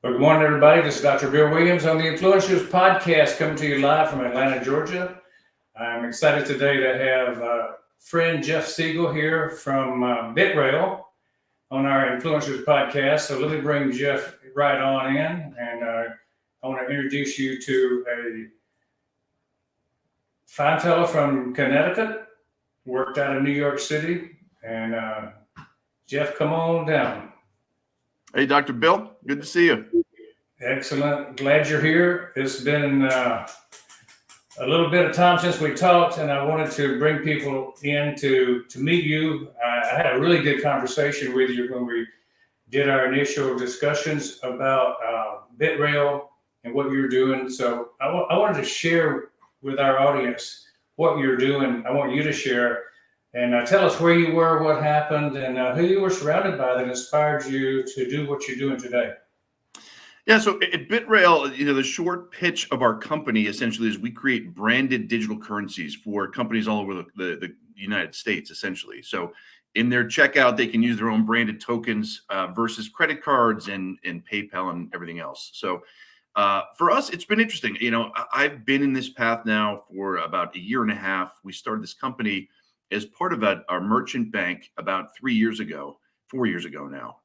Well, good morning, everybody. This is Dr. Bill Williams on the Influencers Podcast, coming to you live from Atlanta, Georgia. I'm excited today to have friend Jeff Siegel here from BitRail on our Influencers Podcast. So let me bring Jeff right on in, and I want to introduce you to a fine fellow from Connecticut, worked out of New York City, and Jeff, come on down. Hey, Dr. Bill, good to see you. Excellent. Glad you're here. It's been a little bit of time since we talked, and I wanted to bring people in to meet you. I had a really good conversation with you when we did our initial discussions about BitRail and what you're doing. So I wanted to share with our audience what you're doing. I want you to share and tell us where you were, what happened, and who you were surrounded by that inspired you to do what you're doing today. Yeah, so at BitRail, the short pitch of our company essentially is we create branded digital currencies for companies all over the United States, essentially. So in their checkout, they can use their own branded tokens versus credit cards and PayPal and everything else. So for us, it's been interesting. I've been in this path now for about a year and a half. We started this company as part of our merchant bank about 4 years ago now.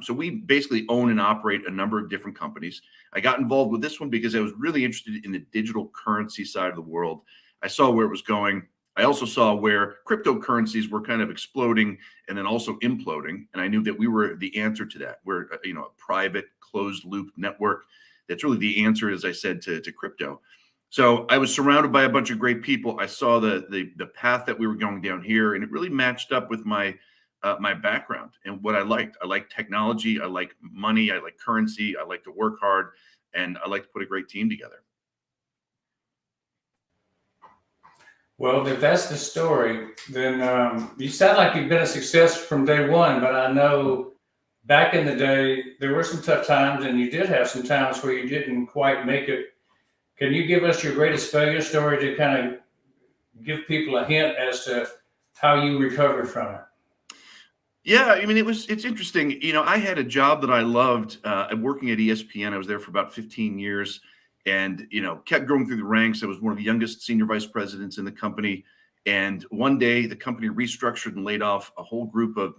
So we basically own and operate a number of different companies. I got involved with this one because I was really interested in the digital currency side of the world. I saw where it was going. I also saw where cryptocurrencies were kind of exploding and then also imploding. And I knew that we were the answer to that. We're a private closed loop network. That's really the answer, as I said, to crypto. So I was surrounded by a bunch of great people. I saw the path that we were going down here, and it really matched up with my background and what I liked. I like technology. I like money. I like currency. I like to work hard, and I like to put a great team together. Well, if that's the story, then you sound like you've been a success from day one. But I know back in the day, there were some tough times, and you did have some times where you didn't quite make it. Can you give us your greatest failure story to kind of give people a hint as to how you recovered from it? Yeah, it's interesting. I had a job that I loved working at ESPN. I was there for about 15 years and, kept growing through the ranks. I was one of the youngest senior vice presidents in the company. And one day the company restructured and laid off a whole group of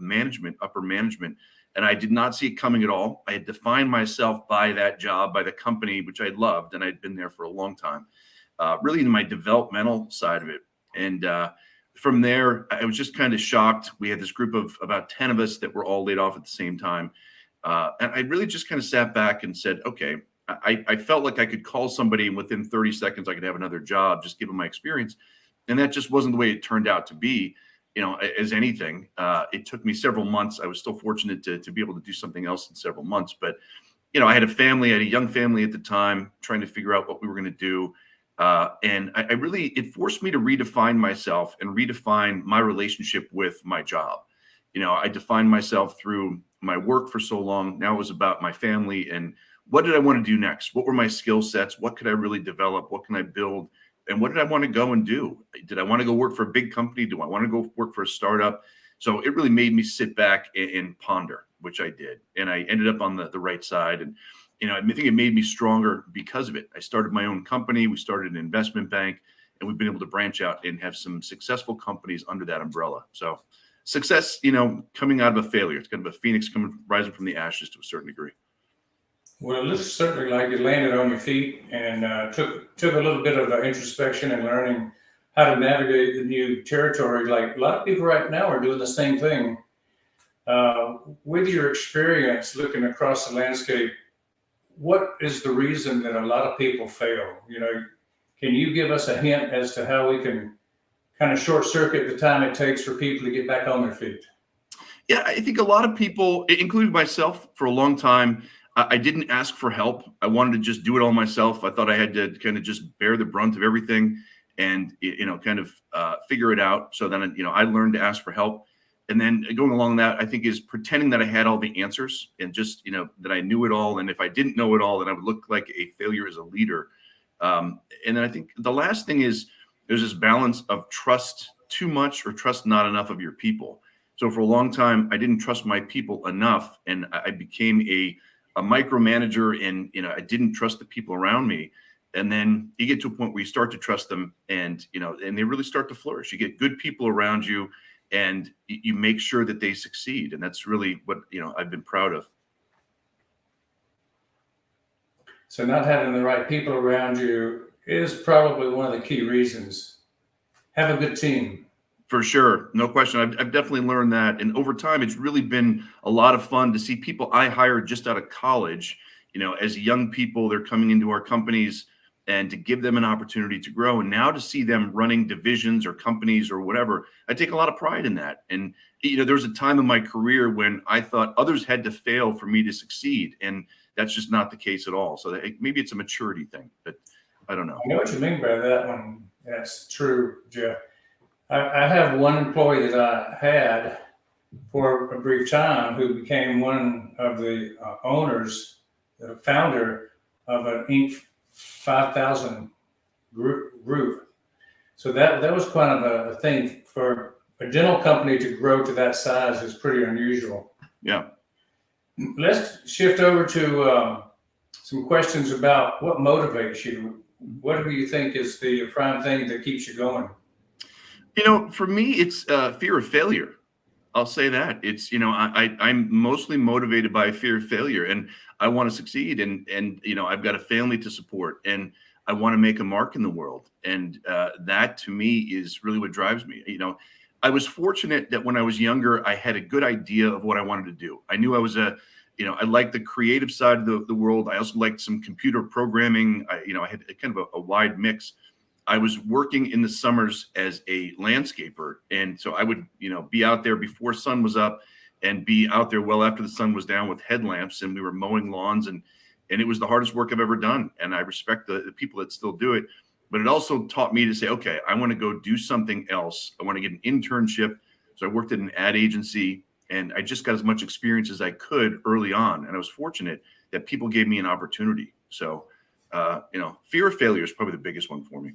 upper management. And I did not see it coming at all. I had defined myself by that job, by the company, which I loved. And I'd been there for a long time, really in my developmental side of it. And from there, I was just kind of shocked. We had this group of about 10 of us that were all laid off at the same time. And I really just kind of sat back and said, okay, I felt like I could call somebody and within 30 seconds, I could have another job, just given my experience. And that just wasn't the way it turned out to be. As anything, it took me several months. I was still fortunate to be able to do something else in several months. But, I had a young family at the time, trying to figure out what we were going to do. And it forced me to redefine myself and redefine my relationship with my job. I defined myself through my work for so long. Now it was about my family and what did I want to do next? What were my skill sets? What could I really develop? What can I build? And what did I want to go and do? Did I want to go work for a big company? Do I want to go work for a startup? So it really made me sit back and ponder, which I did. And I ended up on the right side. And, I think it made me stronger because of it. I started my own company. We started an investment bank, and we've been able to branch out and have some successful companies under that umbrella. So success, coming out of a failure. It's kind of a phoenix rising from the ashes to a certain degree. Well, it looks certainly like you landed on your feet and took a little bit of introspection and learning how to navigate the new territory. Like a lot of people right now are doing the same thing. With your experience looking across the landscape, what is the reason that a lot of people fail? Can you give us a hint as to how we can kind of short circuit the time it takes for people to get back on their feet? Yeah, I think a lot of people, including myself, for a long time, I didn't ask for help. I wanted to just do it all myself. I thought I had to kind of just bear the brunt of everything and, kind of figure it out. So then, I learned to ask for help. And then going along that, I think, is pretending that I had all the answers and just, that I knew it all. And if I didn't know it all, then I would look like a failure as a leader. And then I think the last thing is there's this balance of trust too much or trust not enough of your people. So for a long time, I didn't trust my people enough. And I became a a micromanager, and I didn't trust the people around me. And then you get to a point where you start to trust them, and and they really start to flourish. You get good people around you, and you make sure that they succeed. And that's really what I've been proud of. So not having the right people around you is probably one of the key reasons. Have a good team. For sure. No question. I've definitely learned that. And over time, it's really been a lot of fun to see people I hired just out of college, as young people, they're coming into our companies, and to give them an opportunity to grow. And now to see them running divisions or companies or whatever, I take a lot of pride in that. And, there was a time in my career when I thought others had to fail for me to succeed. And that's just not the case at all. So maybe it's a maturity thing, but I don't know. I know what you mean by that one. That's true, Jeff. I have one employee that I had for a brief time who became one of the owners, the founder of an Inc. 5,000 group. So that was kind of a thing for a dental company to grow to that size is pretty unusual. Yeah. Let's shift over to some questions about what motivates you. What do you think is the prime thing that keeps you going? For me, it's fear of failure. I'll say that. It's, I'm mostly motivated by fear of failure, and I want to succeed. And I've got a family to support, and I want to make a mark in the world. And that to me is really what drives me. I was fortunate that when I was younger, I had a good idea of what I wanted to do. I knew I was I liked the creative side of the world. I also liked some computer programming. I had kind of a wide mix. I was working in the summers as a landscaper. And so I would, be out there before sun was up and be out there well after the sun was down with headlamps, and we were mowing lawns, and it was the hardest work I've ever done. And I respect the people that still do it, but it also taught me to say, okay, I want to go do something else. I want to get an internship. So I worked at an ad agency, and I just got as much experience as I could early on. And I was fortunate that people gave me an opportunity. So, fear of failure is probably the biggest one for me.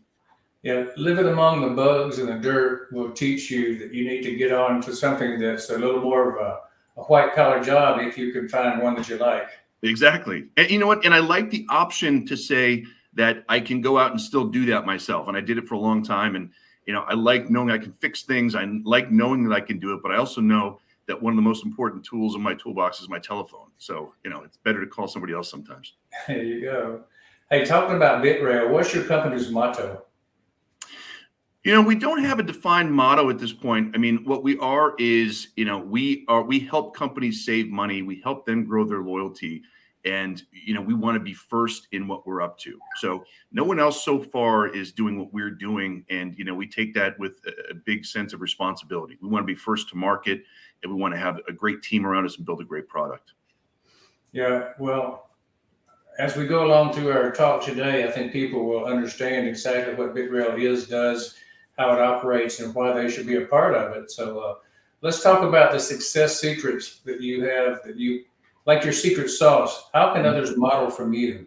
Yeah, living among the bugs and the dirt will teach you that you need to get on to something that's a little more of a white collar job if you can find one that you like. Exactly. And you know what? And I like the option to say that I can go out and still do that myself. And I did it for a long time. And, I like knowing I can fix things. I like knowing that I can do it. But I also know that one of the most important tools in my toolbox is my telephone. So, it's better to call somebody else sometimes. There you go. Hey, talking about BitRail, what's your company's motto? We don't have a defined motto at this point. I mean, what we are is, we help companies save money. We help them grow their loyalty. And, we want to be first in what we're up to. So no one else so far is doing what we're doing. And, we take that with a big sense of responsibility. We want to be first to market, and we want to have a great team around us and build a great product. Yeah, well, as we go along through our talk today, I think people will understand exactly what BitRail does, how it operates, and why they should be a part of it. So let's talk about the success secrets that you have, that you like your secret sauce. How can others model from you?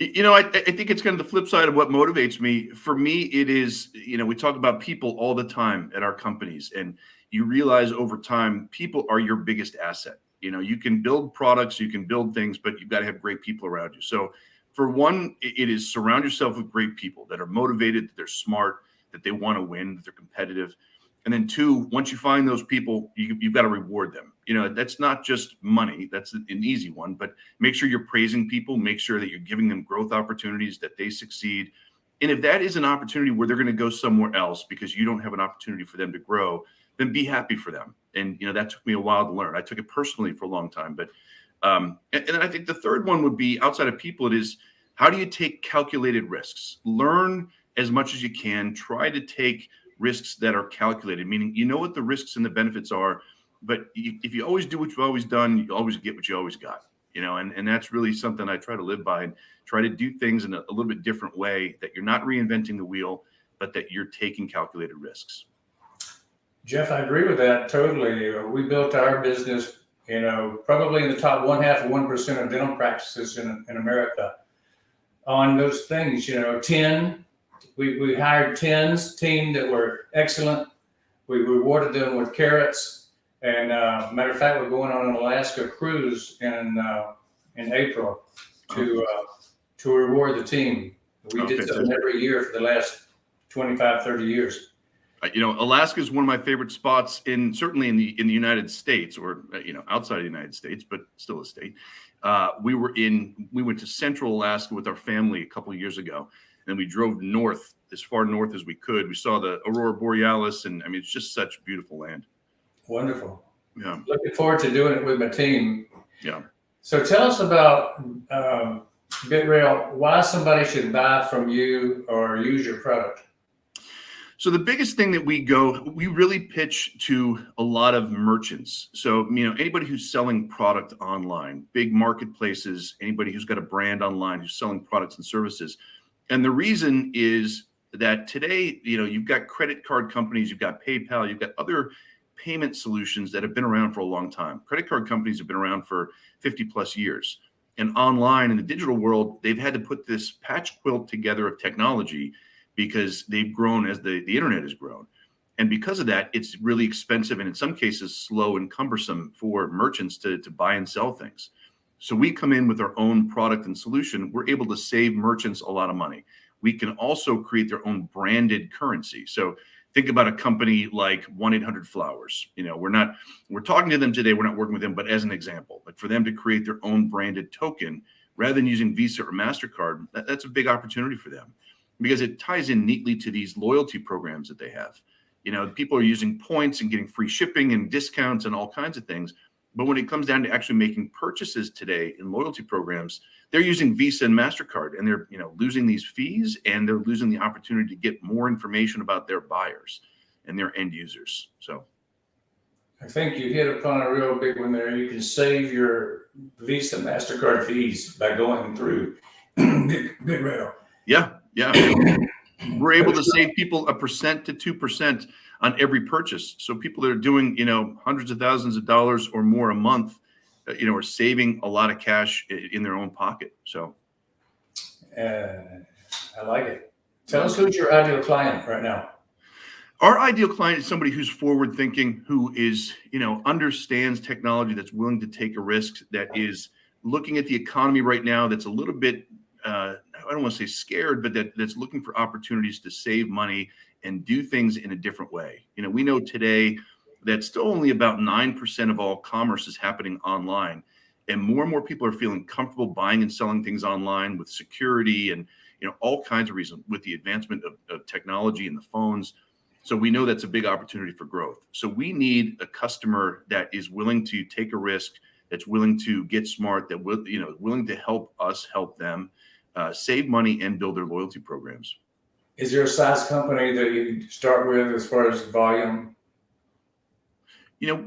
I think it's kind of the flip side of what motivates me. For me, it is, we talk about people all the time at our companies, and you realize over time, people are your biggest asset. You can build products, you can build things, but you've got to have great people around you. So for one, it is surround yourself with great people that are motivated, that they're smart, that they want to win, that they're competitive. And then two, once you find those people, you've got to reward them. That's not just money. That's an easy one, but make sure you're praising people, make sure that you're giving them growth opportunities, that they succeed. And if that is an opportunity where they're going to go somewhere else because you don't have an opportunity for them to grow, then be happy for them. And, that took me a while to learn. I took it personally for a long time, but, and I think the third one would be outside of people. It is, how do you take calculated risks? Learn as much as you can. Try to take risks that are calculated, meaning what the risks and the benefits are. But if you always do what you've always done, you always get what you always got. And that's really something I try to live by, and try to do things in a little bit different way, that you're not reinventing the wheel, but that you're taking calculated risks. Jeff, I agree with that totally. We built our business, probably in the top 0.5% of dental practices in America on those things. 10. We hired team that were excellent. We rewarded them with carrots. And matter of fact, we're going on an Alaska cruise in in April to reward the team. We did something every year for the last 25, 30 years. Alaska is one of my favorite spots certainly in the United States, or outside of the United States, but still a state. We went to Central Alaska with our family a couple of years ago, and we drove north, as far north as we could. We saw the Aurora Borealis, and I mean, it's just such beautiful land. Wonderful. Yeah. Looking forward to doing it with my team. Yeah. So tell us about BitRail, why somebody should buy from you or use your product. So the biggest thing that we really pitch to a lot of merchants. So, anybody who's selling product online, big marketplaces, anybody who's got a brand online who's selling products and services. And the reason is that today, you've got credit card companies, you've got PayPal, you've got other payment solutions that have been around for a long time. Credit card companies have been around for 50 plus years. And online in the digital world, they've had to put this patch quilt together of technology because they've grown as the internet has grown. And because of that, it's really expensive and in some cases slow and cumbersome for merchants to buy and sell things. So we come in with our own product and solution. We're able to save merchants a lot of money. We can also create their own branded currency. So think about a company like 1-800-Flowers. We're talking to them today. We're not working with them, but as an example, like for them to create their own branded token rather than using Visa or MasterCard, that's a big opportunity for them because it ties in neatly to these loyalty programs that they have. People are using points and getting free shipping and discounts and all kinds of things. But when it comes down to actually making purchases today in loyalty programs, they're using Visa and MasterCard, and they're losing these fees, and they're losing the opportunity to get more information about their buyers and their end users. So I think you hit upon a real big one there. You can save your Visa MasterCard fees by going through BitRail. Yeah. We're able to save people 1% to 2% on every purchase. So people that are doing, hundreds of thousands of dollars or more a month, are saving a lot of cash in their own pocket. So I like it. Tell us who's your ideal client right now. Our ideal client is somebody who's forward thinking, who is, understands technology, that's willing to take a risk, that is looking at the economy right now, that's a little bit, I don't want to say scared, but that's looking for opportunities to save money and do things in a different way. We know today that still only about 9% of all commerce is happening online. And more people are feeling comfortable buying and selling things online with security and, all kinds of reasons with the advancement of technology and the phones. So we know that's a big opportunity for growth. So we need a customer that is willing to take a risk, that's willing to get smart, that will, willing to help us help them save money and build their loyalty programs. Is there a size company that you start with as far as volume?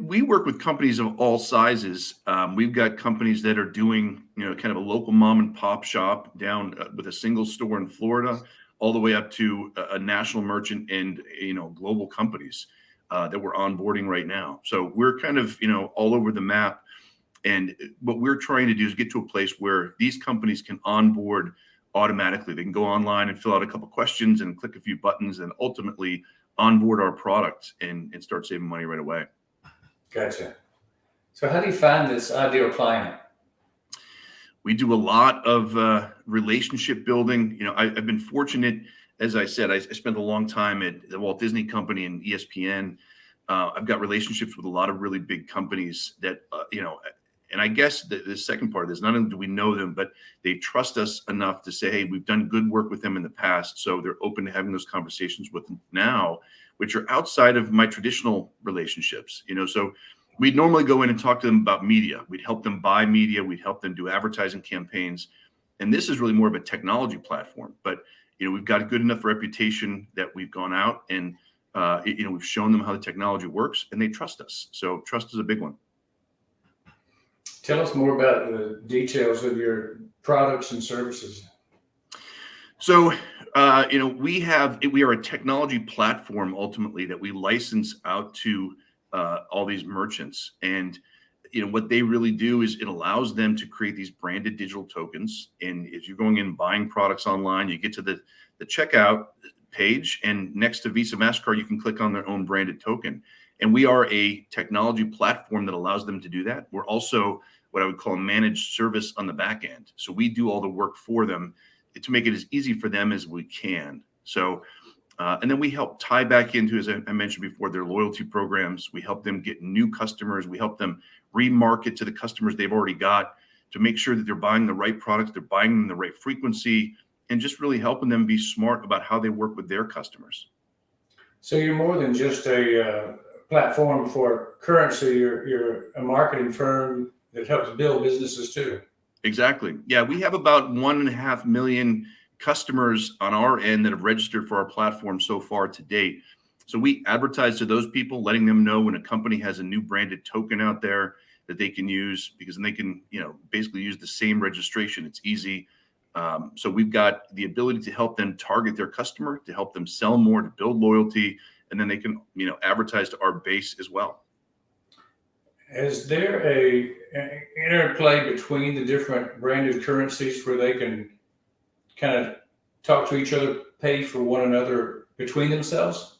We work with companies of all sizes. We've got companies that are doing, kind of a local mom and pop shop down with a single store in Florida, all the way up to a national merchant and, global companies that we're onboarding right now. So we're kind of, all over the map. And what we're trying to do is get to a place where these companies can onboard automatically. They can go online and fill out a couple questions and click a few buttons and ultimately onboard our product and start saving money right away. Gotcha. So how do you find this ideal client? We do a lot of relationship building. I've been fortunate, as I said, I spent a long time at the Walt Disney Company and ESPN. I've got relationships with a lot of really big companies that, and I guess the second part of this, not only do we know them, but they trust us enough to say, hey, we've done good work with them in the past. So they're open to having those conversations with them now, which are outside of my traditional relationships. So we'd normally go in and talk to them about media. We'd help them buy media. We'd help them do advertising campaigns. And this is really more of a technology platform. But, we've got a good enough reputation that we've gone out and, we've shown them how the technology works and they trust us. So trust is a big one. Tell us more about the details of your products and services. So, we are a technology platform ultimately that we license out to all these merchants. And, what they really do is it allows them to create these branded digital tokens. And if you're going in and buying products online, you get to the checkout page, and next to Visa, MasterCard, you can click on their own branded token. And we are a technology platform that allows them to do that. We're also what I would call a managed service on the back end. So we do all the work for them to make it as easy for them as we can. So, and then we help tie back into, as I mentioned before, their loyalty programs. We help them get new customers. We help them remarket to the customers they've already got to make sure that they're buying the right products, they're buying them the right frequency, and just really helping them be smart about how they work with their customers. So you're more than just a platform for currency. You're a marketing firm that helps build businesses too. Exactly. Yeah, we have about 1.5 million customers on our end that have registered for our platform so far to date. So we advertise to those people, letting them know when a company has a new branded token out there that they can use, because then they can, basically use the same registration. It's easy. So we've got the ability to help them target their customer, to help them sell more, to build loyalty, and then they can, advertise to our base as well. Is there a interplay between the different branded currencies where they can kind of talk to each other, pay for one another between themselves?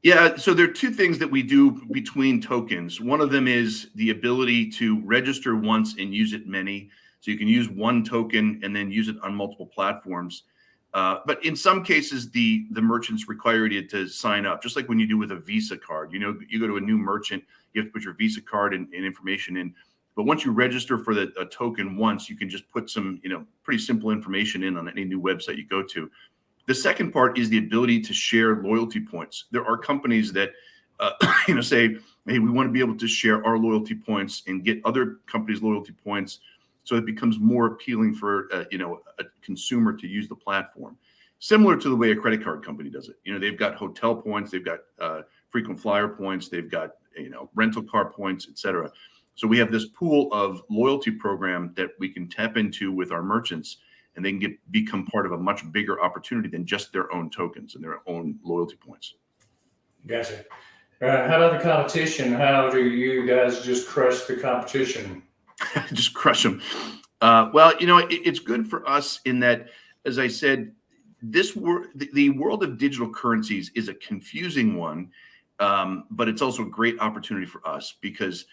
Yeah, so there are two things that we do between tokens. One of them is the ability to register once and use it many. So you can use one token and then use it on multiple platforms. But in some cases, the merchants require you to sign up, just like when you do with a Visa card. You go to a new merchant, you have to put your Visa card and information in. But once you register for a token once, you can just put some, pretty simple information in on any new website you go to. The second part is the ability to share loyalty points. There are companies that, say, hey, we want to be able to share our loyalty points and get other companies' loyalty points, so it becomes more appealing for a consumer to use the platform. Similar to the way a credit card company does it. They've got hotel points, they've got frequent flyer points, they've got rental car points, etc. So we have this pool of loyalty program that we can tap into with our merchants, and they can become part of a much bigger opportunity than just their own tokens and their own loyalty points. Gotcha. How about the competition? How do you guys just crush the competition? Just crush them. Well, it's good for us in that, as I said, the world of digital currencies is a confusing one, but it's also a great opportunity for us because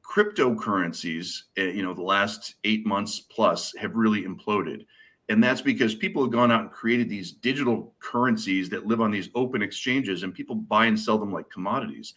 cryptocurrencies, the last 8 months plus have really imploded. And that's because people have gone out and created these digital currencies that live on these open exchanges, and people buy and sell them like commodities.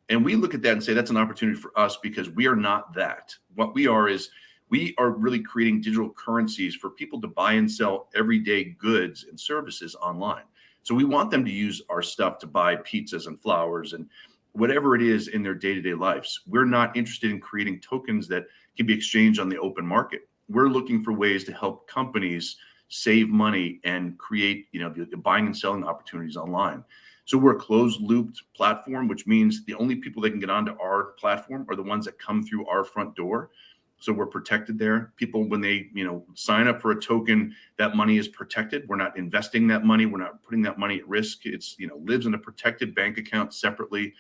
And we look at that and say that's an opportunity for us because we are not that. What we are is we are really creating digital currencies for people to buy and sell everyday goods and services online. So we want them to use our stuff to buy pizzas and flowers and whatever it is in their day-to-day lives. We're not interested in creating tokens that can be exchanged on the open market. We're looking for ways to help companies save money and create, the buying and selling opportunities online. So we're a closed looped platform, which means the only people that can get onto our platform are the ones that come through our front door. So we're protected there. People, when they, sign up for a token, that money is protected. We're not investing that money. We're not putting that money at risk. It's, lives in a protected bank account separately.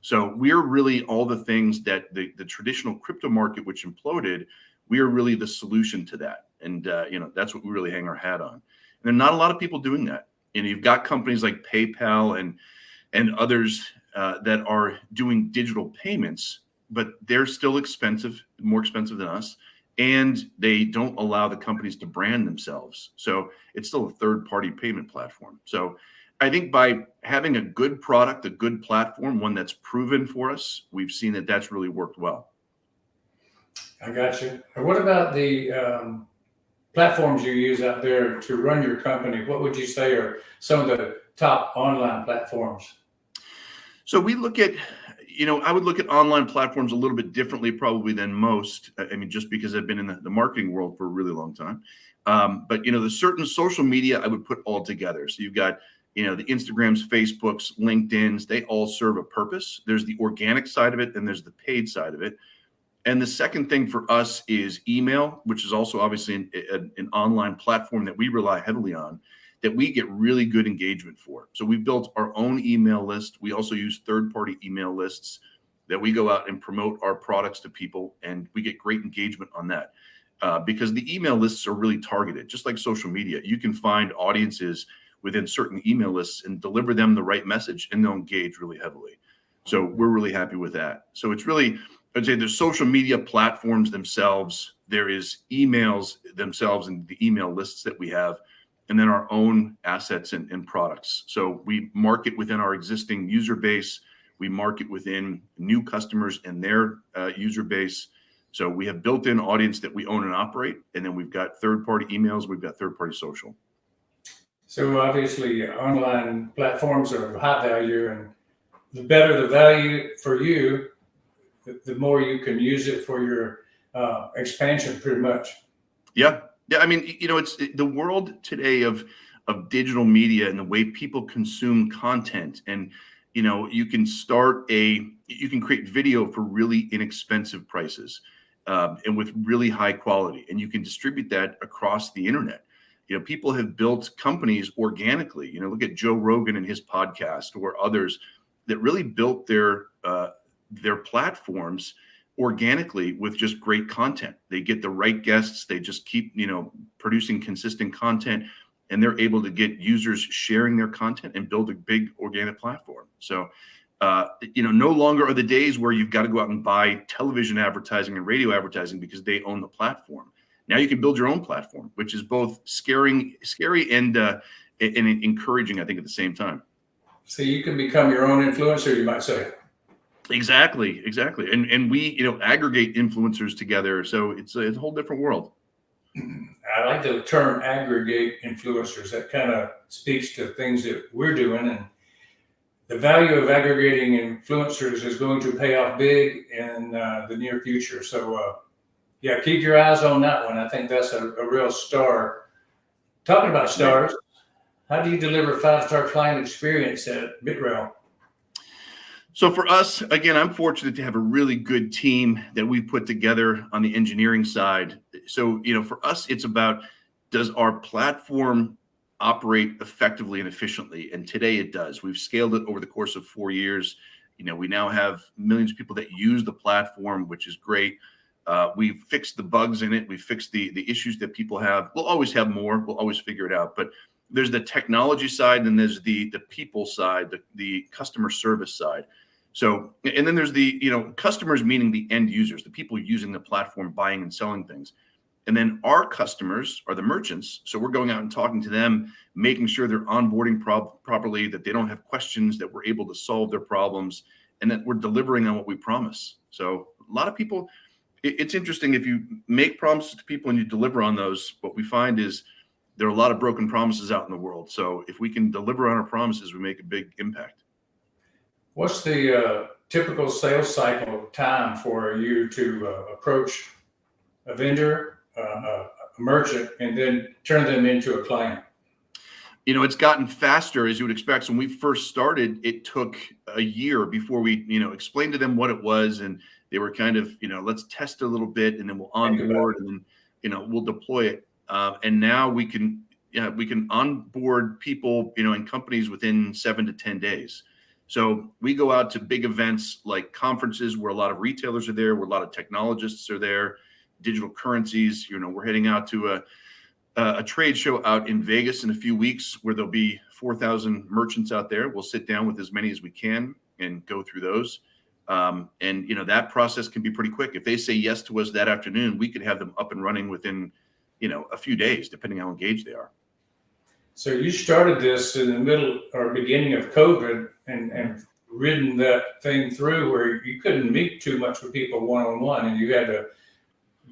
So we're really all the things that the traditional crypto market, which imploded, we are really the solution to that. And, that's what we really hang our hat on. And there are not a lot of people doing that. You've got companies like PayPal and others that are doing digital payments, but they're still expensive, more expensive than us. And they don't allow the companies to brand themselves. So it's still a third-party payment platform. So I think by having a good product, a good platform, one that's proven for us, we've seen that that's really worked well. I got you. What about the platforms you use out there to run your company? What would you say are some of the top online platforms? So we look at, I would look at online platforms a little bit differently probably than most. I mean, just because I've been in the marketing world for a really long time. But, the certain social media I would put all together. So you've got, the Instagrams, Facebooks, LinkedIn's, they all serve a purpose. There's the organic side of it and there's the paid side of it. And the second thing for us is email, which is also obviously an online platform that we rely heavily on, that we get really good engagement for. So we've built our own email list. We also use third-party email lists that we go out and promote our products to people, and we get great engagement on that because the email lists are really targeted, just like social media. You can find audiences within certain email lists and deliver them the right message, and they'll engage really heavily. So we're really happy with that. So it's really, I'd say there's social media platforms themselves, there is emails themselves and the email lists that we have, and then our own assets and products. So we market within our existing user base, we market within new customers and their user base. So we have built-in audience that we own and operate, and then we've got third-party emails, we've got third-party social. So obviously, online platforms are of high value, and the better the value for you, the more you can use it for your expansion, pretty much. Yeah. I mean, it's the world today of digital media and the way people consume content. And, you can create video for really inexpensive prices and with really high quality, and you can distribute that across the internet. People have built companies organically. Look at Joe Rogan and his podcast, or others that really built their platforms organically with just great content. They get the right guests. They just keep, producing consistent content, and they're able to get users sharing their content and build a big organic platform. So, no longer are the days where you've got to go out and buy television advertising and radio advertising because they own the platform. Now you can build your own platform, which is both scary and encouraging, I think, at the same time. So you can become your own influencer, you might say. Exactly. And we, aggregate influencers together. So it's a whole different world. I like the term aggregate influencers. That kind of speaks to things that we're doing, and the value of aggregating influencers is going to pay off big in the near future. So, yeah, keep your eyes on that one. I think that's a real star. Talking about stars, how do you deliver 5-star client experience at BitRail? So for us, again, I'm fortunate to have a really good team that we've put together on the engineering side. So, for us, it's about, does our platform operate effectively and efficiently? And today it does. We've scaled it over the course of 4 years. We now have millions of people that use the platform, which is great. We've fixed the bugs in it. We've fixed the issues that people have. We'll always have more. We'll always figure it out. But there's the technology side, and there's the people side, the customer service side. So, and then there's the, customers, meaning the end users, the people using the platform, buying and selling things. And then our customers are the merchants. So we're going out and talking to them, making sure they're onboarding properly, that they don't have questions, that we're able to solve their problems, and that we're delivering on what we promise. So a lot of people, it's interesting, if you make promises to people and you deliver on those, what we find is there are a lot of broken promises out in the world. So if we can deliver on our promises, we make a big impact. What's the typical sales cycle time for you to approach a vendor, a merchant, and then turn them into a client? It's gotten faster, as you would expect. So when we first started, it took a year before we, explained to them what it was, and they were kind of, let's test a little bit, and then we'll onboard, and then, we'll deploy it. And now we can onboard people, and companies within 7 to 10 days. So we go out to big events like conferences where a lot of retailers are there, where a lot of technologists are there, digital currencies. We're heading out to a trade show out in Vegas in a few weeks where there'll be 4,000 merchants out there. We'll sit down with as many as we can and go through those. And, that process can be pretty quick. If they say yes to us that afternoon, we could have them up and running within, a few days, depending how engaged they are. So you started this in the middle or beginning of COVID and ridden that thing through where you couldn't meet too much with people one-on-one, and you had to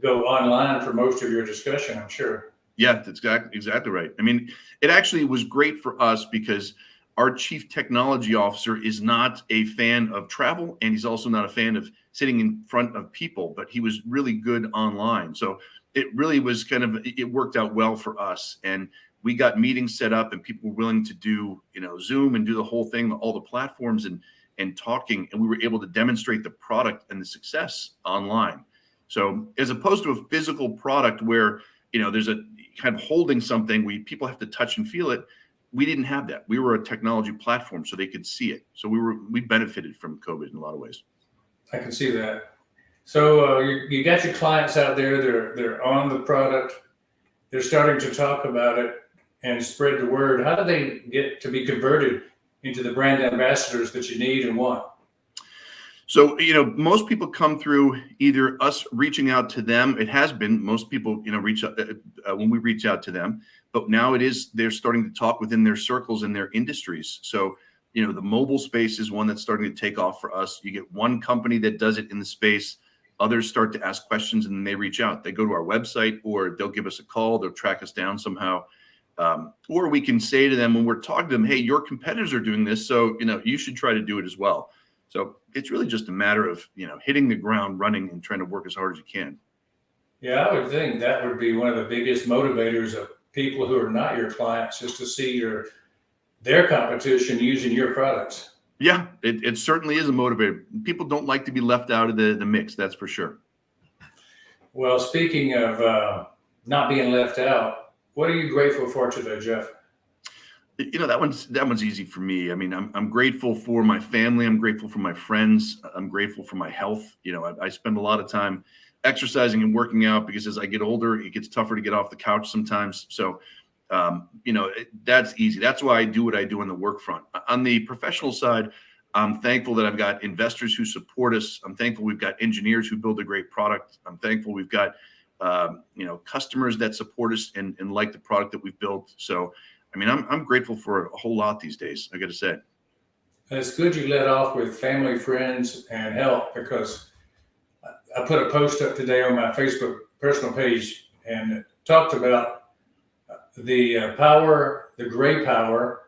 go online for most of your discussion, I'm sure. Yeah, that's exactly right. I mean, it actually was great for us because our chief technology officer is not a fan of travel, and he's also not a fan of sitting in front of people, but he was really good online. So it really was it worked out well for us. And we got meetings set up, and people were willing to do, Zoom and do the whole thing, all the platforms and talking, and we were able to demonstrate the product and the success online. So as opposed to a physical product where, there's a kind of holding something where people have to touch and feel it, we didn't have that. We were a technology platform, so they could see it. So we benefited from COVID in a lot of ways. I can see that. So you got your clients out there, they're on the product, they're starting to talk about it and spread the word. How do they get to be converted into the brand ambassadors that you need and want? So, most people come through either us reaching out to them. It has been most people, reach out when we reach out to them, but now they're starting to talk within their circles and their industries. So, the mobile space is one that's starting to take off for us. You get one company that does it in the space. Others start to ask questions and then they reach out. They go to our website or they'll give us a call. They'll track us down somehow. Or we can say to them when we're talking to them, hey, your competitors are doing this, so, you should try to do it as well. So it's really just a matter of, hitting the ground running and trying to work as hard as you can. Yeah, I would think that would be one of the biggest motivators of people who are not your clients, just to see their competition using your products. Yeah, it certainly is a motivator. People don't like to be left out of the mix, that's for sure. Well, speaking of not being left out, what are you grateful for today, Jeff? That one's easy for me. I mean, I'm grateful for my family. I'm grateful for my friends. I'm grateful for my health. I spend a lot of time exercising and working out because as I get older, it gets tougher to get off the couch sometimes. So, that's easy. That's why I do what I do on the work front. On the professional side, I'm thankful that I've got investors who support us. I'm thankful we've got engineers who build a great product. I'm thankful we've got, customers that support us and like the product that we've built. So, I mean, I'm grateful for a whole lot these days, I got to say. It's good you let off with family, friends, and health, because I put a post up today on my Facebook personal page and it talked about the power, the gray power,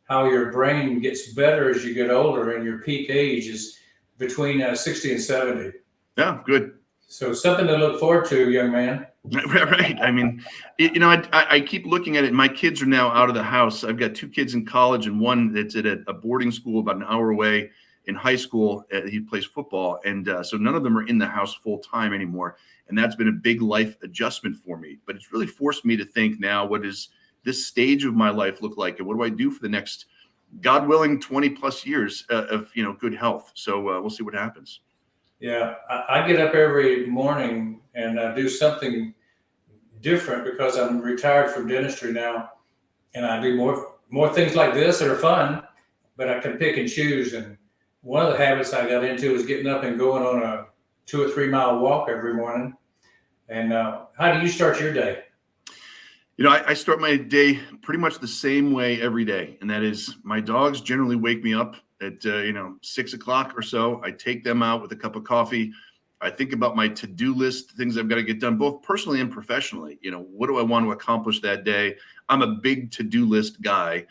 how your brain gets better as you get older, and your peak age is between 60 and 70. Yeah, good. So something to look forward to, young man. Right. I mean, I keep looking at it. My kids are now out of the house. I've got two kids in college and one that's at a boarding school about an hour away in high school. He plays football. And so none of them are in the house full time anymore. And that's been a big life adjustment for me. But it's really forced me to think now, what does this stage of my life look like? And what do I do for the next, God willing, 20 plus years of, good health? So we'll see what happens. Yeah, I get up every morning and do something different because I'm retired from dentistry now, and I do more things like this that are fun, but I can pick and choose. And one of the habits I got into is getting up and going on a 2 or 3 mile walk every morning. And how do you start your day? I start my day pretty much the same way every day, and that is my dogs generally wake me up at 6 o'clock or so. I take them out with a cup of coffee. I think about my to-do list, things I've got to get done, both personally and professionally. What do I want to accomplish that day? I'm a big to-do list guy.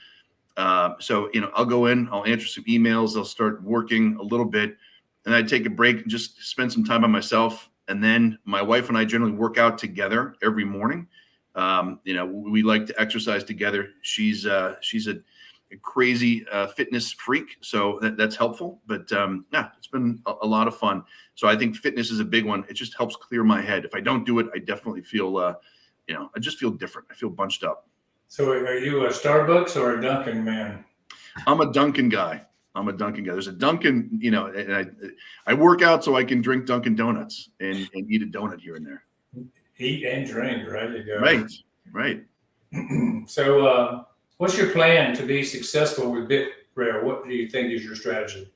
So, I'll go in, I'll answer some emails, I'll start working a little bit, and I take a break and just spend some time by myself. And then my wife and I generally work out together every morning. We like to exercise together. She's a crazy fitness freak, so that's helpful. But yeah, it's been a lot of fun. So I think fitness is a big one. It just helps clear my head. If I don't do it, I definitely feel, I just feel different. I feel bunched up. So are you a Starbucks or a Dunkin' man? I'm a Dunkin' guy. There's a Dunkin', and I work out so I can drink Dunkin' Donuts and eat a donut here and there. Eat and drink, right? You go. Right. So what's your plan to be successful with BitRail? What do you think is your strategy?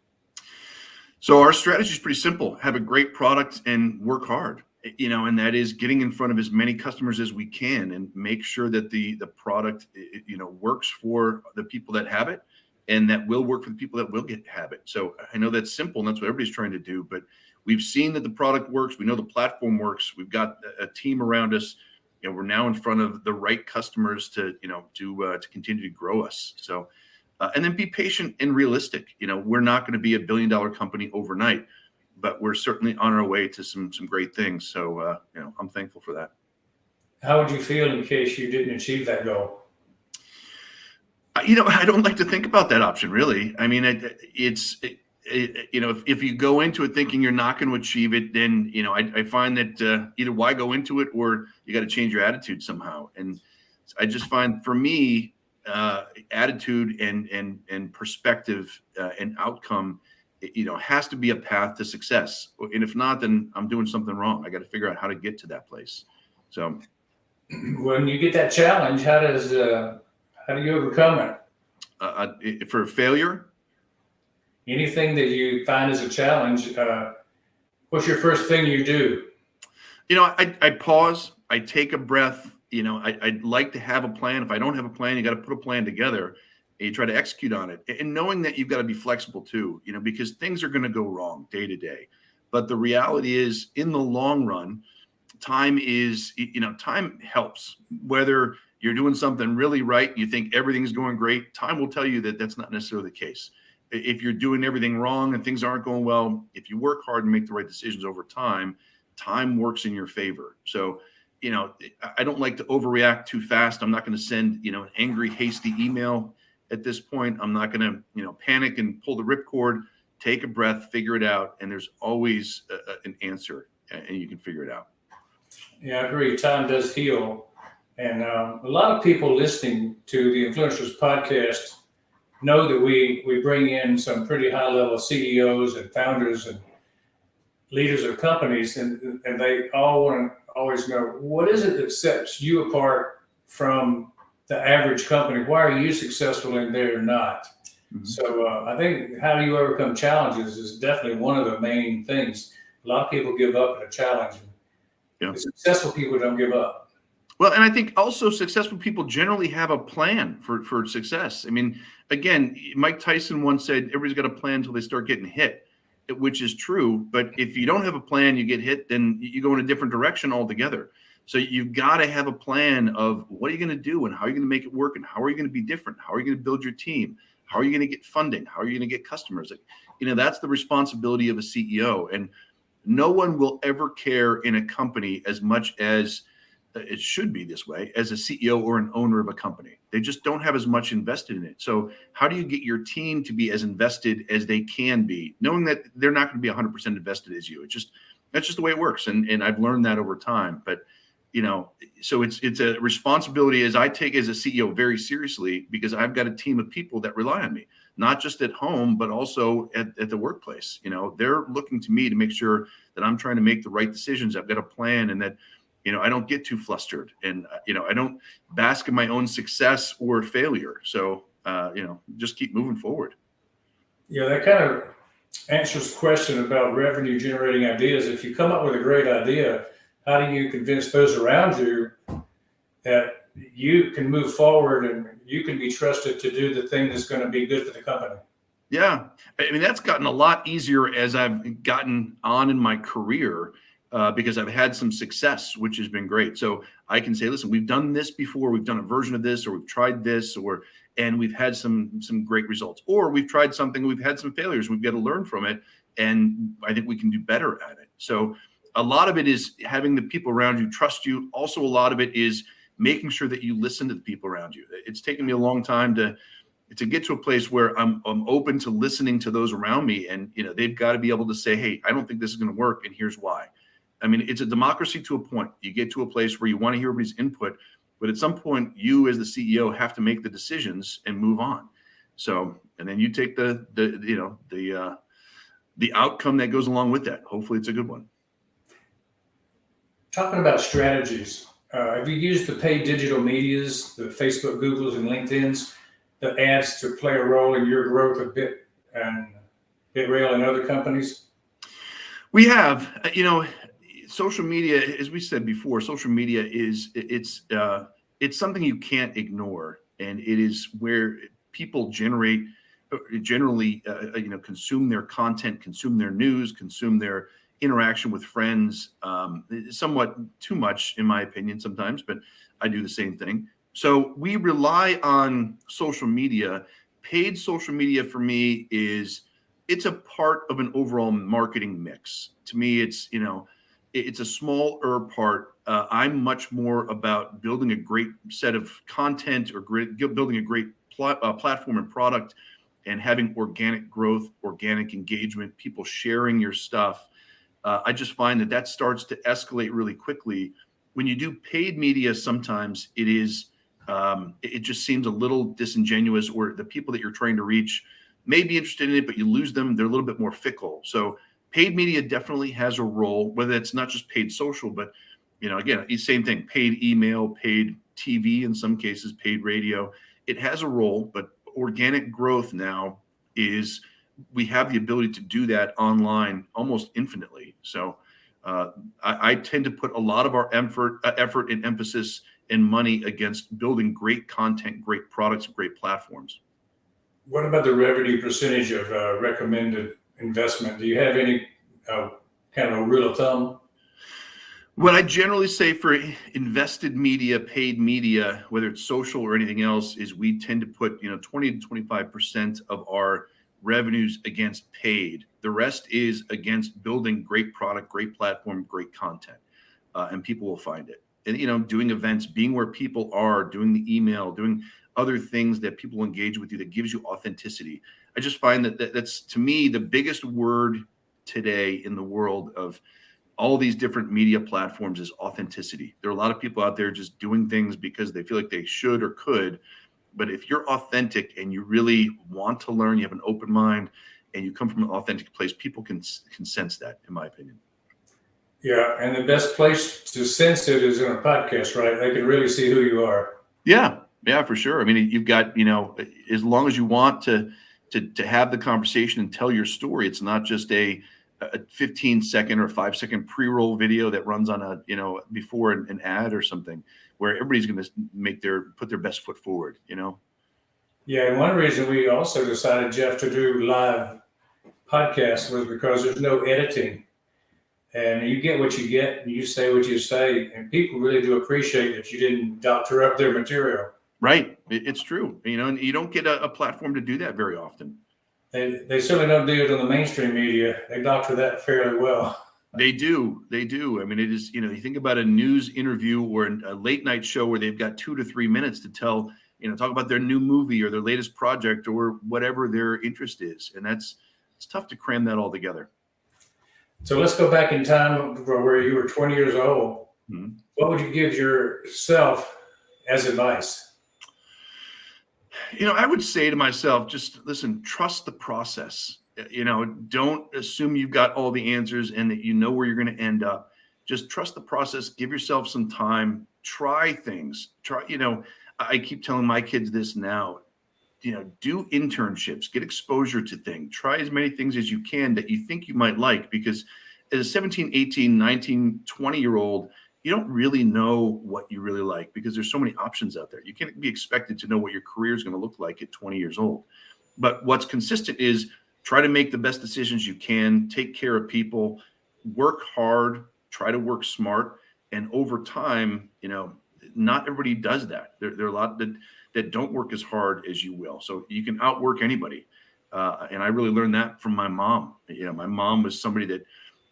So our strategy is pretty simple: have a great product and work hard. And that is getting in front of as many customers as we can and make sure that the product, works for the people that have it, and that will work for the people that will have it. So I know that's simple and that's what everybody's trying to do, but we've seen that the product works. We know the platform works. We've got a team around us. We're now in front of the right customers to continue to grow us. So, and then be patient and realistic. We're not going to be $1 billion company overnight, but we're certainly on our way to some great things. So, I'm thankful for that. How would you feel in case you didn't achieve that goal? I don't like to think about that option, really. I mean, if you go into it thinking you're not going to achieve it, then, I find that either why go into it, or you got to change your attitude somehow. And I just find, for me, attitude and perspective and outcome, has to be a path to success. And if not, then I'm doing something wrong. I got to figure out how to get to that place. So when you get that challenge, how do you overcome it? For failure? anything that you find as a challenge, what's your first thing you do? I pause, I take a breath. I'd like to have a plan. If I don't have a plan, you got to put a plan together and you try to execute on it. And knowing that you've got to be flexible too, because things are going to go wrong day to day. But the reality is, in the long run, time helps. Whether you're doing something really right, you think everything's going great, time will tell you that that's not necessarily the case. If you're doing everything wrong and things aren't going well, if you work hard and make the right decisions over time, time works in your favor. So, I don't like to overreact too fast. I'm not going to send, an angry, hasty email at this point. I'm not going to, panic and pull the ripcord. Take a breath, figure it out. And there's always an answer, and you can figure it out. Yeah, I agree. Time does heal. And a lot of people listening to the Influencers podcast know that we bring in some pretty high level CEOs and founders and leaders of companies, and they all want to always know, what is it that sets you apart from the average company? Why are you successful and they're not? Mm-hmm. So I think how do you overcome challenges is definitely one of the main things. A lot of people give up at a challenge. Yeah. The successful people don't give up. Well, and I think also successful people generally have a plan for success. I mean, again, Mike Tyson once said, everybody's got a plan until they start getting hit, which is true. But if you don't have a plan, you get hit, then you go in a different direction altogether. So you've got to have a plan of what are you going to do and how are you going to make it work and how are you going to be different? How are you going to build your team? How are you going to get funding? How are you going to get customers? That's the responsibility of a CEO. And no one will ever care in a company as much as it should be this way as a CEO or an owner of a company. They just don't have as much invested in it. So how do you get your team to be as invested as they can be, knowing that they're not going to be 100% invested as you? That's just the way it works. And I've learned that over time. But, so it's a responsibility as I take as a CEO very seriously, because I've got a team of people that rely on me, not just at home, but also at the workplace. They're looking to me to make sure that I'm trying to make the right decisions. I've got a plan, and that, I don't get too flustered, and, I don't bask in my own success or failure. So, just keep moving forward. Yeah, that kind of answers the question about revenue generating ideas. If you come up with a great idea, how do you convince those around you that you can move forward and you can be trusted to do the thing that's going to be good for the company? Yeah. I mean, that's gotten a lot easier as I've gotten on in my career, because I've had some success, which has been great. So I can say, listen, we've done this before, we've done a version of this, or we've tried this, and we've had some great results, or we've tried something, we've had some failures, we've got to learn from it. And I think we can do better at it. So a lot of it is having the people around you trust you. Also, a lot of it is making sure that you listen to the people around you. It's taken me a long time to get to a place where I'm open to listening to those around me. And, they've got to be able to say, hey, I don't think this is going to work, and here's why. I mean, it's a democracy to a point. You get to a place where you want to hear everybody's input, but at some point you as the CEO have to make the decisions and move on. So, and then you take the outcome that goes along with that. Hopefully it's a good one. Talking about strategies, have you used the paid digital medias, the Facebook, Googles, and LinkedIn's, the ads to play a role in your growth of BitRail and other companies? We have, social media, as we said before, social media it's something you can't ignore, and it is where people generally consume their content, consume their news, consume their interaction with friends, somewhat too much in my opinion sometimes, but I do the same thing. So we rely on social media. Paid social media for me it's a part of an overall marketing mix. To me, it's a smaller part. I'm much more about building a great set of content or building a great platform and product, and having organic growth, organic engagement, people sharing your stuff. I just find that starts to escalate really quickly. When you do paid media, sometimes it just seems a little disingenuous, or the people that you're trying to reach may be interested in it, but you lose them. They're a little bit more fickle. So paid media definitely has a role, whether it's not just paid social, but, again, same thing, paid email, paid TV, in some cases, paid radio. It has a role, but organic growth now is we have the ability to do that online almost infinitely. So I tend to put a lot of our effort and emphasis and money against building great content, great products, great platforms. What about the revenue percentage of recommended investment? Do you have any kind of a rule of thumb? What I generally say for invested media, paid media, whether it's social or anything else, is we tend to put 20 to 25% of our revenues against paid. The rest is against building great product, great platform, great content, and people will find it. And doing events, being where people are, doing the email, doing other things that people engage with you that gives you authenticity. I just find that's, to me, the biggest word today in the world of all these different media platforms is authenticity. There are a lot of people out there just doing things because they feel like they should or could. But if you're authentic and you really want to learn, you have an open mind, and you come from an authentic place, people can sense that, in my opinion. Yeah, and the best place to sense it is in a podcast, right? They can really see who you are. Yeah, for sure. I mean, you've got, as long as you want to have the conversation and tell your story, it's not just a 15-second or 5-second pre-roll video that runs on a, before an ad or something, where everybody's going to put their best foot forward, Yeah, and one reason we also decided, Jeff, to do live podcasts was because there's no editing. And you get what you get, and you say what you say, and people really do appreciate that you didn't doctor up their material. Right. It's true. And you don't get a platform to do that very often. They certainly don't do it on the mainstream media. They doctor that fairly well. They do. I mean, it is, you think about a news interview or a late night show where they've got 2 to 3 minutes to tell, talk about their new movie or their latest project or whatever their interest is. And it's tough to cram that all together. So let's go back in time where you were 20 years old. Mm-hmm. What would you give yourself as advice? I would say to myself, just listen, trust the process. Don't assume you've got all the answers and that you know where you're going to end up. Just trust the process. Give yourself some time. Try things. I keep telling my kids this now. Do internships, get exposure to things, try as many things as you can that you think you might like, because as a 17, 18, 19, 20-year-old, you don't really know what you really like because there's so many options out there. You can't be expected to know what your career is going to look like at 20 years old. But what's consistent is try to make the best decisions you can, take care of people, work hard, try to work smart. And over time, not everybody does that. There are a lot that don't work as hard as you will. So you can outwork anybody. And I really learned that from my mom. My mom was somebody that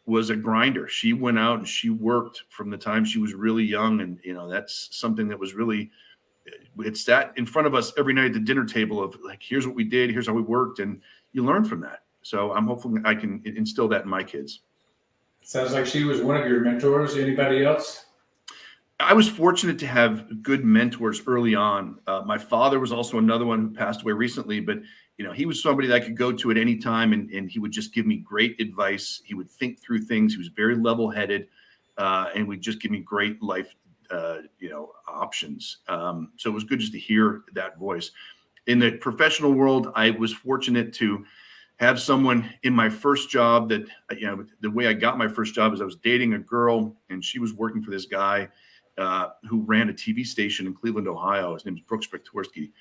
was a grinder. She went out and she worked from the time she was really young. And, that's something that was really, it sat in front of us every night at the dinner table of like, here's what we did, here's how we worked. And you learn from that. So I'm hopeful I can instill that in my kids. Sounds like she was one of your mentors. Anybody else? I was fortunate to have good mentors early on. My father was also another one who passed away recently, but he was somebody that I could go to at any time, and he would just give me great advice. He would think through things. He was very level-headed, and would just give me great life, options. So it was good just to hear that voice. In the professional world, I was fortunate to have someone in my first job that, the way I got my first job is I was dating a girl, and she was working for this guy who ran a TV station in Cleveland, Ohio. His name is Brooks Bektorski.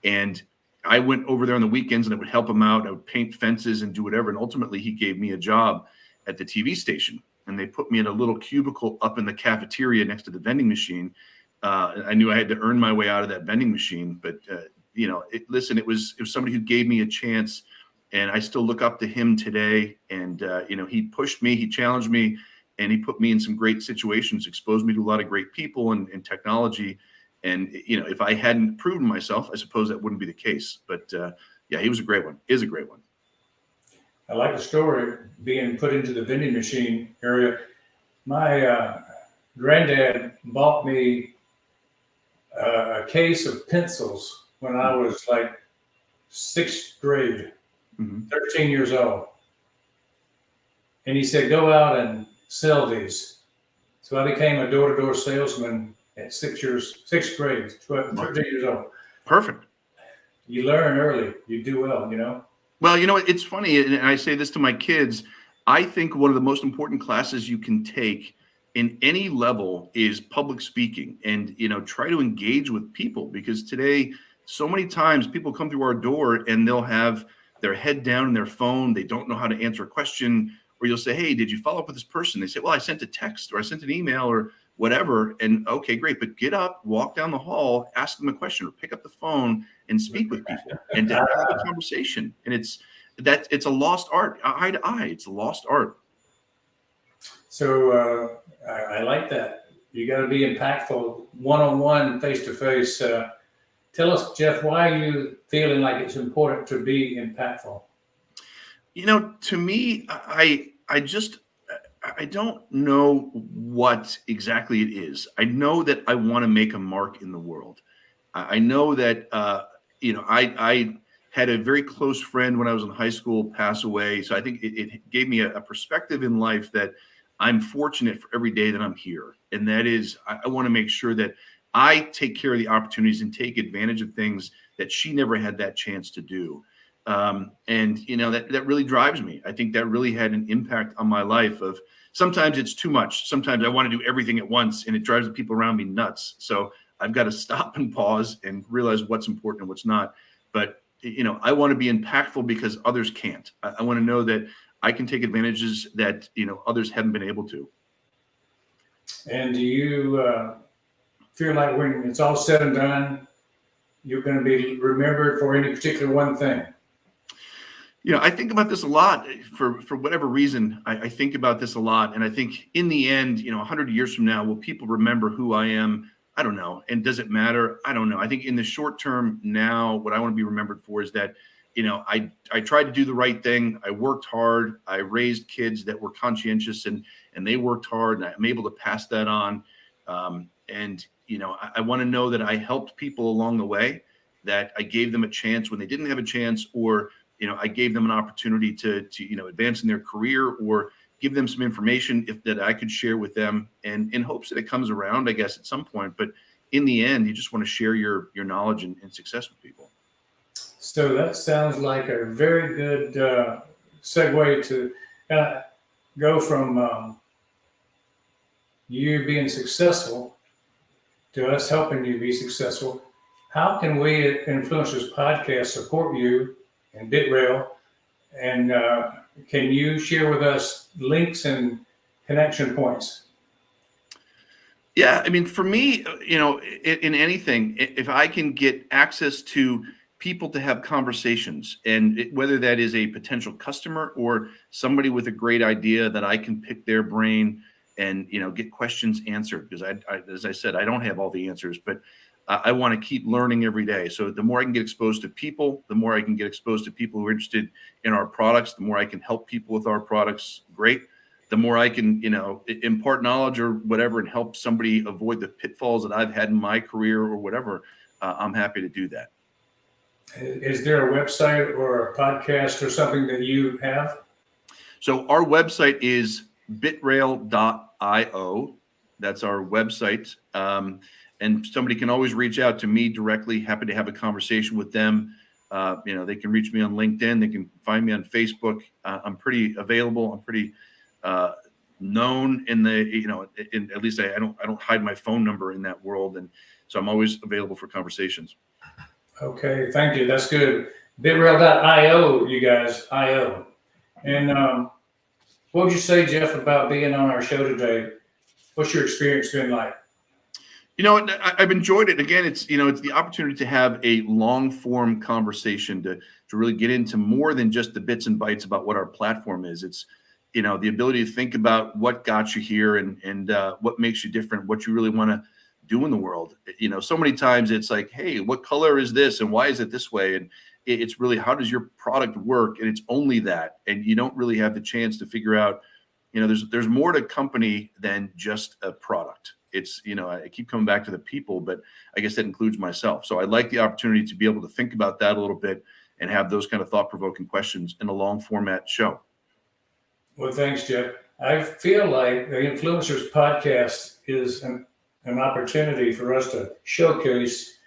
And I went over there on the weekends and I would help him out. I would paint fences and do whatever. And ultimately he gave me a job at the TV station, and they put me in a little cubicle up in the cafeteria next to the vending machine. I knew I had to earn my way out of that vending machine, but it was somebody who gave me a chance, and I still look up to him today. And, he pushed me, he challenged me, and he put me in some great situations, exposed me to a lot of great people and technology. And, if I hadn't proven myself, I suppose that wouldn't be the case. But he was a great one, is a great one. I like the story being put into the vending machine area. My granddad bought me a case of pencils when I was like 6th grade, 13 years old. And he said, go out and sell these. So I became a door-to-door salesman at 6th grade, 13 years old. Perfect. You learn early, you do well, Well, it's funny, and I say this to my kids. I think one of the most important classes you can take in any level is public speaking, and try to engage with people, because today, so many times people come through our door and they'll have their head down in their phone. They don't know how to answer a question, or you'll say, "Hey, did you follow up with this person?" They say, "Well, I sent a text or I sent an email or whatever." And okay, great, but get up, walk down the hall, ask them a question, or pick up the phone and speak with people and to have a conversation. And it's a lost art, eye to eye. It's a lost art. So I like that. You got to be impactful, one-on-one, face-to-face. Tell us, Jeff, why are you feeling like it's important to be impactful? To me, I don't know what exactly it is. I know that I want to make a mark in the world. I know that I had a very close friend when I was in high school pass away. So I think it gave me a perspective in life that I'm fortunate for every day that I'm here. And that is, I want to make sure that I take care of the opportunities and take advantage of things that she never had that chance to do. And that really drives me. I think that really had an impact on my life. Of sometimes it's too much. Sometimes I want to do everything at once, and it drives the people around me nuts. So I've got to stop and pause and realize what's important and what's not. But I want to be impactful because others can't. I want to know that I can take advantages that others haven't been able to. And do you feel like when it's all said and done, you're going to be remembered for any particular one thing? I think about this a lot for whatever reason. I think about this a lot, and I think in the end, 100 years from now, will people remember who I am? I don't know. And does it matter? I don't know. I think in the short term now, what I want to be remembered for is that, I tried to do the right thing. I worked hard. I raised kids that were conscientious and they worked hard, and I'm able to pass that on. And I want to know that I helped people along the way, that I gave them a chance when they didn't have a chance, or I gave them an opportunity to advance in their career, or give them some information that I could share with them, and in hopes that it comes around, I guess, at some point. But in the end, you just want to share your knowledge and success with people. So that sounds like a very good segue to go from you being successful to us helping you be successful. How can we at Influencers Podcast support you and BitRail? And can you share with us links and connection points? Yeah, I mean, for me, in anything, if I can get access to people to have conversations, and whether that is a potential customer or somebody with a great idea, that I can pick their brain and get questions answered, because as I said, I don't have all the answers, but I want to keep learning every day. So the more I can get exposed to people, the more I can get exposed to people who are interested in our products, the more I can help people with our products. Great. The more I can, impart knowledge or whatever, and help somebody avoid the pitfalls that I've had in my career or whatever, I'm happy to do that. Is there a website or a podcast or something that you have? So our website is bitrail.io. That's our website. And somebody can always reach out to me directly. Happy to have a conversation with them. They can reach me on LinkedIn. They can find me on Facebook. I'm pretty available. I'm pretty known in the, at least I don't hide my phone number in that world. And so I'm always available for conversations. Okay, thank you. That's good. BitRail.io, you guys, IO. And what would you say, Jeff, about being on our show today? What's your experience been like? I've enjoyed it. Again, it's the opportunity to have a long form conversation, to really get into more than just the bits and bytes about what our platform is. It's the ability to think about what got you here, and what makes you different, what you really want to do in the world. So many times it's like, hey, what color is this, and why is it this way? And it's really, how does your product work? And it's only that, and you don't really have the chance to figure out, there's more to company than just a product. It's, I keep coming back to the people, but I guess that includes myself. So I like the opportunity to be able to think about that a little bit and have those kind of thought-provoking questions in a long format show. Well, thanks, Jeff. I feel like the Influencers Podcast is an opportunity for us to showcase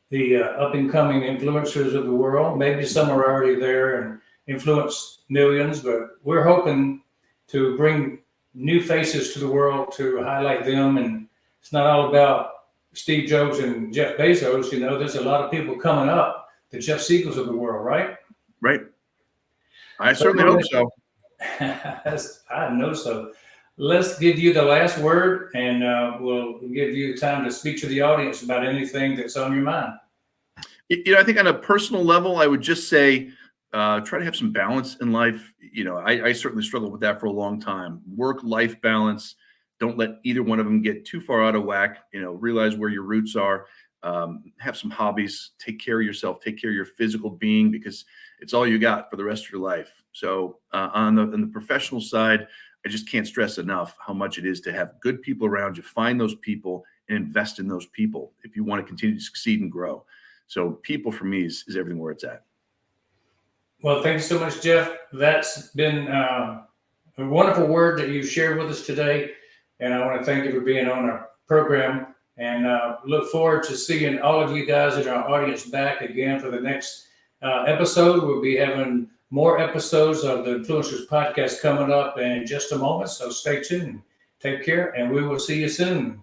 the up and coming influencers of the world. Maybe some are already there, and influence millions, but we're hoping to bring new faces to the world to highlight them. And it's not all about Steve Jobs and Jeff Bezos. You know, there's a lot of people coming up, the Jeff Siegels of the world, right? Right. I certainly hope so. I know so. Let's give you the last word, and we'll give you time to speak to the audience about anything that's on your mind. You know, I think on a personal level, I would just say, try to have some balance in life. You know, I certainly struggled with that for a long time. Work-life balance. Don't let either one of them get too far out of whack. You know, realize where your roots are. Have some hobbies. Take care of yourself. Take care of your physical being, because it's all you got for the rest of your life. So on the professional side, I just can't stress enough how much it is to have good people around you. Find those people and invest in those people if you want to continue to succeed and grow. So people for me is everything where it's at. Well, thank you so much, Jeff. That's been a wonderful word that you shared with us today. And I want to thank you for being on our program, and look forward to seeing all of you guys in our audience back again for the next episode. We'll be having more episodes of the Influencers Podcast coming up in just a moment. So stay tuned. Take care, and we will see you soon.